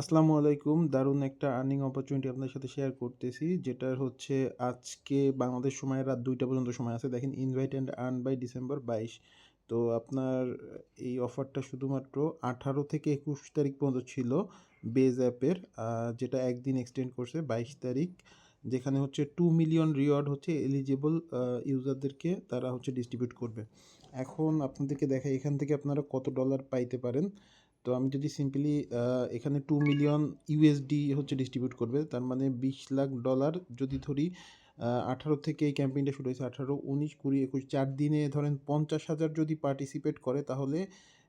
আসসালামু আলাইকুম। দারুণ একটা আর্নিং অপরচুনিটি আপনার সাথে শেয়ার করতেছি। যেটার হচ্ছে আজকে বাংলাদেশ সময় রাত ২টা পর্যন্ত সময় আছে। দেখেন invite and earn by December ২২। তো আপনার এই অফারটা শুধুমাত্র ১৮ থেকে ২১ তারিখ পর্যন্ত ছিল বেজ অ্যাপের। যেটা একদিন এক্সটেন্ড করছে ২২ তারিখ। যেখানে হচ্ছে 2 মিলিয়ন রিওয়ার্ড হচ্ছে এলিজিবল ইউজারদেরকে তারা হচ্ছে ডিস্ট্রিবিউট করবে। এখন আপনাদেরকে দেখাই এখান থেকে আপনারা কত ডলার পাইতে পারেন। তো আমি যদি সিম্পলি এখানে 2 মিলিয়ন ইউএসডি হচ্ছে ডিস্ট্রিবিউট করবে, তার মানে $20 লাখ যদি ধরি। 18 থেকে এই ক্যাম্পেইনটা শুরু হয়েছে, 18, 19, 20, 21, 4 দিনে ধরেন 50,000 যদি পার্টিসিপেট করে তাহলে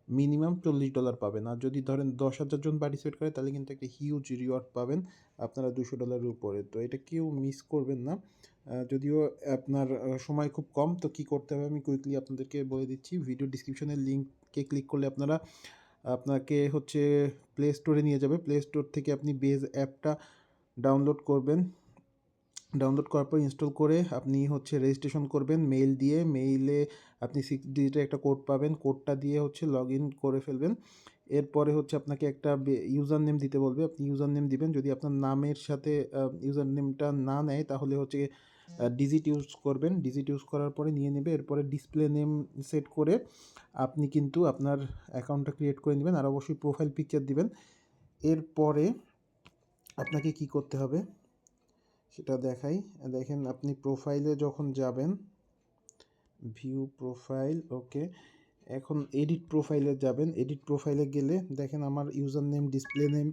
মিনিমাম $40 পাবেন। আর যদি ধরেন 10,000 জন পার্টিসিপেট করে তাহলে কিন্তু একটা হিউজ রিওয়ার্ড পাবেন আপনারা $200 উপরে। তো এটা কেউ মিস করবেন না। যদিও আপনার সময় খুব কম, তো কী করতে হবে আমি কুইকলি আপনাদেরকে বলে দিচ্ছি। ভিডিও ডিসক্রিপশনের লিঙ্কে ক্লিক করলে আপনাকে হচ্ছে প্লে স্টোরে নিয়ে যাবে। প্লে স্টোর থেকে আপনি বেজ অ্যাপটা ডাউনলোড করবেন। ডাউনলোড করার পর ইনস্টল করে আপনি হচ্ছে রেজিস্ট্রেশন করবেন মেইল দিয়ে। মেইলে আপনি 6 ডিজিটের একটা কোড পাবেন। কোডটা দিয়ে হচ্ছে লগ ইন করে ফেলবেন। এরপরে হচ্ছে আপনাকে একটা ইউজার নেম দিতে বলবে। আপনি ইউজার নেম দিবেন। যদি আপনার নামের সাথে ইউজার নেমটা না নেয় তাহলে হচ্ছে ডিজিট ইউজ করবেন। ডিজিট ইউজ করার পরে নিয়ে নেবে। এরপরে ডিসপ্লে নেম সেট করে আপনি কিন্তু আপনার অ্যাকাউন্টটা ক্রিয়েট করে নেবেন। আর অবশ্যই প্রোফাইল পিকচার দিবেন। এরপরে আপনাকে কি করতে হবে সেটা দেখাই। দেখেন আপনি প্রোফাইলে যখন যাবেন, ভিউ প্রোফাইল, ওকে। এখন এডিট প্রোফাইলে যাবেন। এডিট প্রোফাইলে গেলে দেখেন আমার ইউজার নেম, ডিসপ্লে নেম,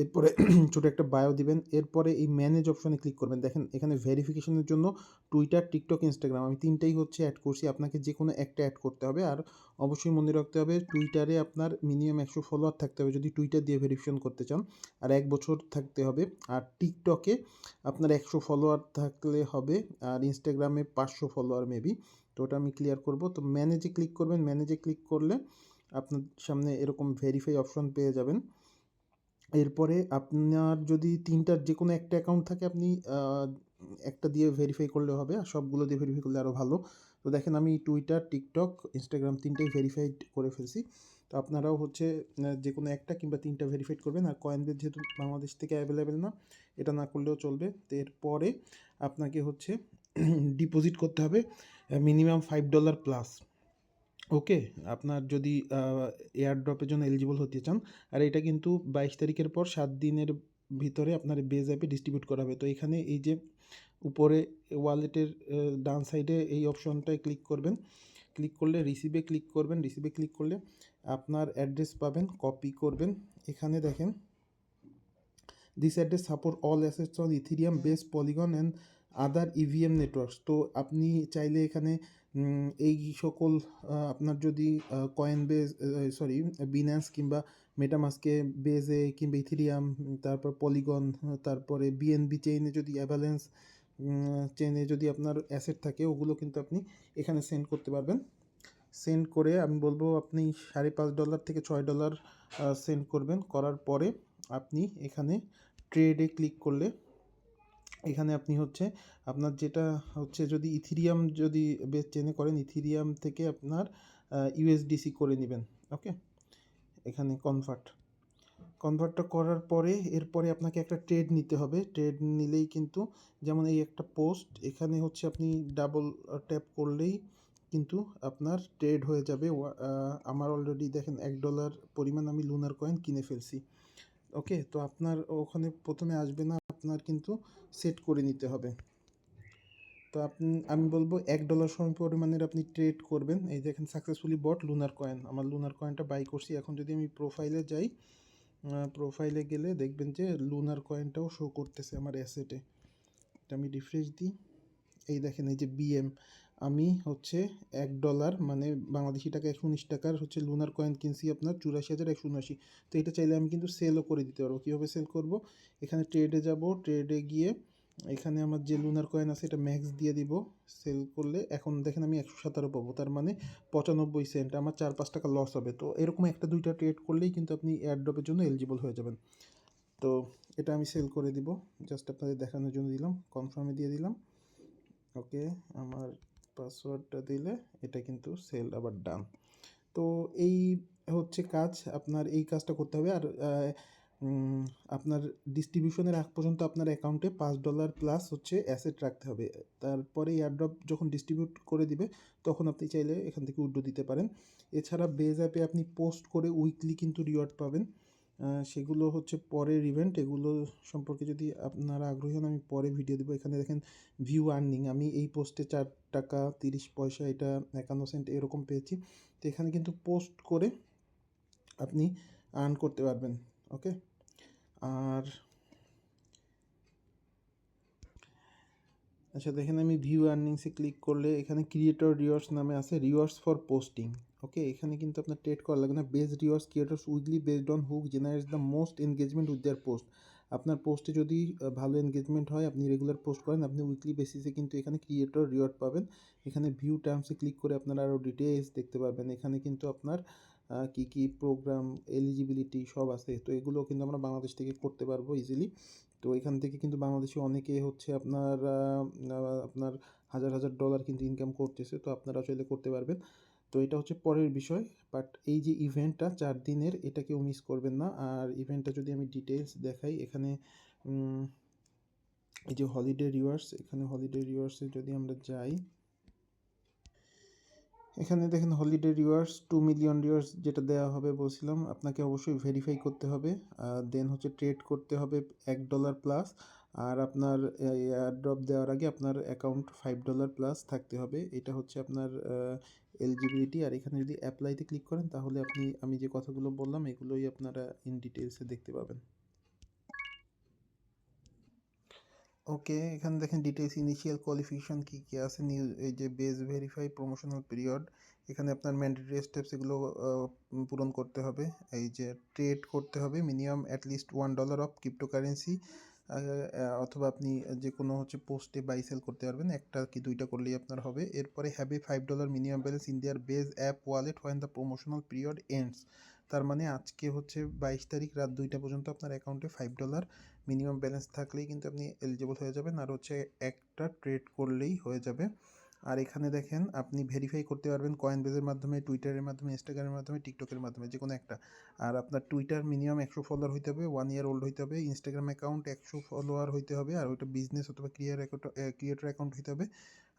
এরপরে ছোটো একটা বায়ো দিবেন। এরপরে এই ম্যানেজ অপশনে ক্লিক করবেন। দেখেন এখানে ভেরিফিকেশনের জন্য টুইটার, টিকটক, ইনস্টাগ্রাম আমি তিনটাই হচ্ছে অ্যাড করছি। আপনাকে যে কোনো একটা অ্যাড করতে হবে। আর অবশ্যই মনে রাখতে হবে টুইটারে আপনার মিনিমাম 100 ফলোয়ার থাকতে হবে যদি টুইটার দিয়ে ভেরিফিকেশন করতে চান। আর 1 বছর থাকতে হবে। আর টিকটকে আপনার 100 ফলোয়ার থাকলে হবে। আর ইনস্টাগ্রামে 500 ফলোয়ার মেবি। তো ওটা আমি ক্লিয়ার করব। তো ম্যানেজে ক্লিক করবেন। ম্যানেজে ক্লিক করলে আপনার সামনে এরকম ভেরিফাই অপশন পেয়ে যাবেন। এরপরে আপনার যদি তিনটার যে কোনো একটা অ্যাকাউন্ট থাকে আপনি একটা দিয়ে ভেরিফাই করলে হবে, আর সবগুলো দিয়ে ভেরিফাই করলে আরও ভালো। তো দেখেন আমি টুইটার, টিকটক, ইনস্টাগ্রাম তিনটেই ভেরিফাইড করে ফেলছি। তো আপনারাও হচ্ছে যে কোনো একটা কিংবা তিনটা ভেরিফাইড করবেন। আর কয়েনবেস যেহেতু বাংলাদেশ থেকে অ্যাভেলেবেল না, এটা না করলেও চলবে। তো এরপরে আপনাকে হচ্ছে ডিপোজিট করতে হবে মিনিমাম $5 প্লাস। ওকে, আপনার যদি এয়ার ড্রপের জন্য এলিজিবল হতে চান। আর এটা কিন্তু 22 তারিখের পর 7 দিনের ভিতরে আপনার বেজ অ্যাপে ডিস্ট্রিবিউট করা হবে। তো এখানে এই যে উপরে ওয়ালেটের ডান সাইডে এই অপশনটায় ক্লিক করবেন। ক্লিক করলে রিসিভে ক্লিক করবেন। রিসিভে ক্লিক করলে আপনার অ্যাড্রেস পাবেন, কপি করবেন। এখানে দেখেন this address support all assets on ethereum base, polygon and other EVM networks. তো আপনি চাইলে এখানে এই সকল আপনার যদি কয়েন বেস, সরি, বিন্যান্স কিংবা মেটামাস্কে, বেজে কিংবা ইথিরিয়াম, তারপর পলিগন, তারপরে বিএনবি চেইনে যদি অ্যাভালেন্স চেইনে যদি আপনার অ্যাসেট থাকে ওগুলো কিন্তু আপনি এখানে সেন্ড করতে পারবেন। সেন্ড করে আমি বলবো আপনি $5.5 থেকে $6 সেন্ড করবেন। করার পরে আপনি এখানে ট্রেডে ক্লিক করলে এখানে আপনি হচ্ছে আপনার যেটা হচ্ছে যদি ইথিরিয়াম যদি বেস চেনে করেন, ইথিরিয়াম থেকে আপনার ইউএসডিসি করে নেবেন। ওকে, এখানে কনভার্টটা করার পরে এরপরে আপনাকে একটা ট্রেড নিতে হবে। ট্রেড নিলেই কিন্তু যেমন এই একটা পোস্ট, এখানে হচ্ছে আপনি ডাবল ট্যাপ করলেই কিন্তু আপনার ট্রেড হয়ে যাবে। আমার অলরেডি দেখেন $1 পরিমাণ আমি লুনার কয়েন কিনে ফেলছি। ওকে, তো আপনার ওখানে প্রথমে আসবে না, আপনার কিন্তু সেট করে নিতে হবে। তো আমি বলবো $1 সম পরিমাণের আপনি ট্রেড করবেন। এই দেখেন সাকসেসফুলি বট লুনার কয়েন, আমার লুনার কয়েনটা বাই করছি। এখন যদি আমি প্রোফাইলে যাই, প্রোফাইলে গেলে দেখবেন যে লুনার কয়েনটাও শো করতেছে আমার অ্যাসেটে। এটা আমি রিফ্রেশ দিই। এই দেখেন এই যে বিএম, আমি হচ্ছে $1 মানে বাংলাদেশি টাকা 119 টাকার হচ্ছে লুনার কয়েন কিনছি আপনার 84,179। তো এটা চাইলে আমি কিন্তু সেলও করে দিতে পারবো। কীভাবে সেল করব, এখানে ট্রেডে যাব, ট্রেডে গিয়ে এখানে আমার যে লুনার কয়েন আছে এটা ম্যাক্স দিয়ে দিব। সেল করলে এখন দেখেন আমি 117 পাবো, তার মানে 95 সেন্ট, আমার 4-5 টাকা লস হবে। তো এরকম একটা দুইটা ট্রেড করলেই কিন্তু আপনি এয়ারড্রপের জন্য এলিজিবল হয়ে যাবেন। তো এটা আমি সেল করে দিব, জাস্ট আপনাদের দেখানোর জন্য দিলাম, কনফার্মে দিয়ে দিলাম। ওকে, আমার পাসওয়ার্ডটা দিলে এটা কিন্তু সেল আবার ডান। তো এই হচ্ছে কাজ, আপনার এই কাজটা করতে হবে। আর উম, আপনার ডিস্ট্রিবিউশনের আগ পর্যন্ত আপনার অ্যাকাউন্টে $5 প্লাস হচ্ছে অ্যাসেট রাখতে হবে। তারপরে এয়ারড্রপ যখন ডিস্ট্রিবিউট করে দিবে তখন আপনি চাইলে এখান থেকে উইথড্র দিতে পারেন। এছাড়া বেজ অ্যাপে আপনি পোস্ট করে উইকলি কিন্তু রিওয়ার্ড পাবেন। সেগুলো হচ্ছে পরের ইভেন্ট, এগুলো সম্পর্কে যদি আপনারা আগ্রহী হন আমি পরে ভিডিও দেবো। এখানে দেখেন ভিউ আর্নিং, আমি এই পোস্টে $4.30 এটা 51 সেন্ট এরকম পেয়েছি। তো এখানে কিন্তু পোস্ট করে আপনি আর্ন করতে পারবেন। ওকে, আর আচ্ছা দেখেন আমি ভিউ আর্নিংসে ক্লিক করলে এখানে ক্রিয়েটর রিওয়ার্ডস নামে আছে, রিওয়ার্ডস ফর পোস্টিং। ওকে, এখানে কিন্তু আপনার ট্রেড করা লাগে না। Best rewards creators weekly based on hook generates the most engagement with their post. আপনার পোস্টে যদি ভালো এনগেজমেন্ট হয়, আপনি রেগুলার পোস্ট করেন, আপনি উইকলি বেসিসে কিন্তু এখানে ক্রিয়েটর রিওয়ার্ড পাবেন। এখানে ভিউ টার্মসে ক্লিক করে আপনারা আরও ডিটেলস দেখতে পারবেন। এখানে কিন্তু আপনার কী কী প্রোগ্রাম এলিজিবিলিটি সব আছে, তো এগুলো কিন্তু আমরা বাংলাদেশ থেকে করতে পারবো ইজিলি। তো এখান থেকে কিন্তু বাংলাদেশে অনেকে হচ্ছে আপনার হাজার হাজার ডলার কিন্তু ইনকাম করতেছে, তো আপনারা চাইলে করতে পারবেন। তো এটা হচ্ছে পরের বিষয়, বাট এই যে ইভেন্টটা 4 দিনের, এটা কেউ মিস করবেন না। আর ইভেন্টটা যদি আমি ডিটেলস দেখাই, এখানে এই যে হলিডে রিওয়ার্ডস, এখানে হলিডে রিওয়ার্ডসে যদি আমরা যাই, এখানে দেখেন হলিডে রিওয়ার্ডস 2 মিলিয়ন রিওয়ার্ডস যেটা দেওয়া হবে বলছিলাম, আপনাকে অবশ্যই ভেরিফাই করতে হবে। দেন হচ্ছে ট্রেড করতে হবে $1 প্লাস। আর আপনার এয়ারড্রপ দেওয়ার আগে আপনার অ্যাকাউন্ট $5 প্লাস থাকতে হবে। এটা হচ্ছে আপনার এলিজিবিলিটি। আর এখানে যদি অ্যাপ্লাইতে ক্লিক করেন তাহলে আমি যে কথাগুলো বললাম এগুলোই আপনারা ইন ডিটেলসে দেখতে পাবেন। ওকে, এখানে দেখেন ডিটেলস ইনিশিয়াল কোয়ালিফিকেশন কী কী আছে, নিউ এই যে বেস ভেরিফাই প্রমোশনাল পিরিয়ড, এখানে আপনার ম্যান্ডেটরি স্টেপস এগুলো পূরণ করতে হবে। এই যে ট্রেড করতে হবে মিনিমাম অ্যাটলিস্ট $1 অফ ক্রিপ্টোকারেন্সি, অথবা আপনি যে কোনো হচ্ছে পোস্টে বাই সেল করতে পারবেন, একটা কি দুইটা করলেই আপনার হবে। এরপরে have a $5 minimum balance in their base app wallet when the promotional period ends. তার মানে আজকে হচ্ছে 22 তারিখ রাত 2টা পর্যন্ত আপনার অ্যাকাউন্টে $5 মিনিমাম ব্যালেন্স থাকলেই কিন্তু আপনি এলিজিবল হয়ে যাবেন, আর হচ্ছে একটা ট্রেড করলেই হয়ে যাবে। আর এখানে দেখেন আপনি ভেরিফাই করতে পারবেন কয়েনবেজের মাধ্যমে, টুইটারের মাধ্যমে, ইনস্টাগ্রামের মাধ্যমে, টিকটকের মাধ্যমে, যে কোনো একটা। আর আপনার টুইটার মিনিমাম 100 ফলোয়ার হইতে হবে, 1 ইয়ার ওল্ড হইতে হবে। ইনস্টাগ্রাম অ্যাকাউন্ট 100 ফলোয়ার হইতে হবে, আর ওইটা বিজনেস অথবা ক্রিয়েটর অ্যাকাউন্ট হইতে হবে।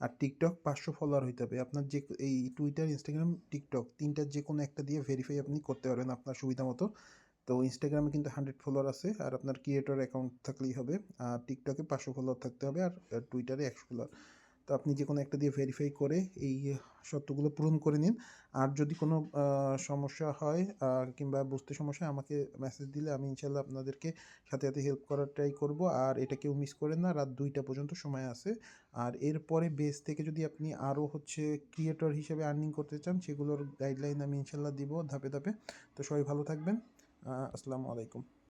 আর টিকটক 500 ফলোয়ার হইতে হবে। আপনার যে এই টুইটার, ইনস্টাগ্রাম, টিকটক তিনটার যে কোনো একটা দিয়ে ভেরিফাই আপনি করতে পারবেন আপনার সুবিধা মতো। তো ইনস্টাগ্রামে কিন্তু 100 ফলোয়ার আছে, আর আপনার ক্রিয়েটর অ্যাকাউন্ট থাকলেই হবে। আর টিকটকে 500 ফলোয়ার থাকতে হবে, আর টুইটারে 100 ফলোয়ার। তো আপনি যে কোনো একটা দিয়ে ভেরিফাই করে এই শর্তগুলো পূরণ করে নিন। আর যদি কোনো সমস্যা হয় কিংবা বুঝতে সমস্যা হয়, আমাকে মেসেজ দিলে আমি ইনশাল্লাহ আপনাদেরকে সাথে সাথে হেল্প করার ট্রাই করব। আর এটা কেউ মিস করেন না, রাত 2টা পর্যন্ত সময় আছে। আর এরপরে বেস থেকে যদি আপনি আরও হচ্ছে ক্রিয়েটর হিসেবে আর্নিং করতে চান, সেগুলোর গাইডলাইন আমি ইনশাল্লাহ দিব ধাপে ধাপে। তো সবাই ভালো থাকবেন। আসসালামু আলাইকুম।